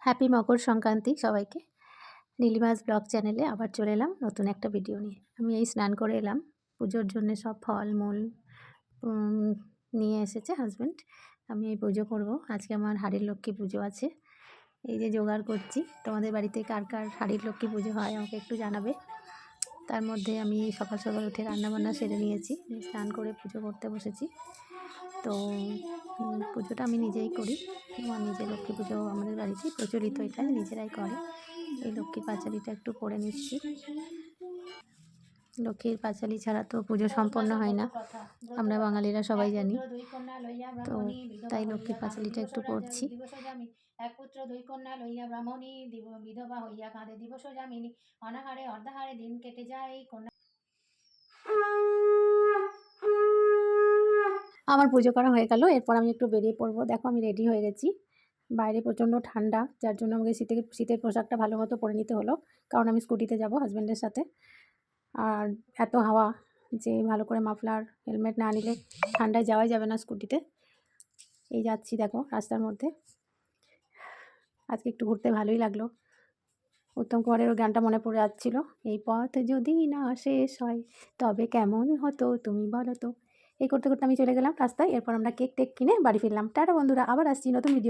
Happy Makar Sankranti সবাইকে। নীলিমাস blog চ্যানেলে আবার চলে এলাম নতুন একটা ভিডিও নিয়ে। আমি এই স্নান করে এলাম। পুজোর জন্যে সব ফলমূল নিয়ে এসেছে হাসব্যান্ড। আমি এই পুজো করব। আজকে আমার হাড়ির লক্ষ্মী পুজো আছে। এই যে জোগাড় করছি। তোমাদের বাড়িতে কার কার হাড়ির লক্ষ্মী পুজো হয় আমাকে একটু জানাবে। তার মধ্যে আমি সকাল সকাল উঠে রান্নাবান্না সেরে নিয়েছি, স্নান করে পুজো করতে বসেছি। তো পুজোটা আমি নিজেই করি। আমার নিজে লক্ষ্মী পুজো আমাদের বাড়িতে প্রচলিত, এটা নিজেরাই করে। এই লক্ষ্মীর পাঁচালিটা একটু পরে নিচ্ছি। লক্ষ্মীর পাঁচালি ছাড়া তো পুজো সম্পন্ন হয় না, আমরা বাঙালিরা সবাই জানি। তো তাই লক্ষ্মীর পাঁচালিটা একটু পড়ছি। এক পুত্র দুই কন্যা লইয়া ব্রাহ্মণী বিধবা হইয়া কাঁদে দিবস যামিনী, অনাহারে অর্ধাহারে দিন কেটে যায় কন্যা। আমার পুজো করা হয়ে গেল। এরপর আমি একটু বেরিয়ে পড়বো। দেখো আমি রেডি হয়ে গেছি। বাইরে প্রচণ্ড ঠান্ডা, যার জন্য আমাকে শীতের পোশাকটা ভালো মতো পরে নিতে হলো, কারণ আমি স্কুটিতে যাব হাজব্যান্ডের সাথে। আর এত হাওয়া যে ভালো করে মাফলার হেলমেট না নিলে ঠান্ডায় যাওয়াই যাবে না স্কুটিতে। এই যাচ্ছি দেখো রাস্তার মধ্যে। আজকে একটু ঘুরতে ভালোই লাগলো। উত্তম কুমারের ওই গানটা মনে পড়ে যাচ্ছিল, এই পথ যদি না শেষ হয় তবে কেমন হতো তুমি বলো তো। এই করতে করতে আমি চলে গেলাম রাস্তায়। এরপর আমরা কেক টেক কিনে বাড়ি ফিরলাম। টাটা বন্ধুরা, আবার আসছি নতুন ভিডিও।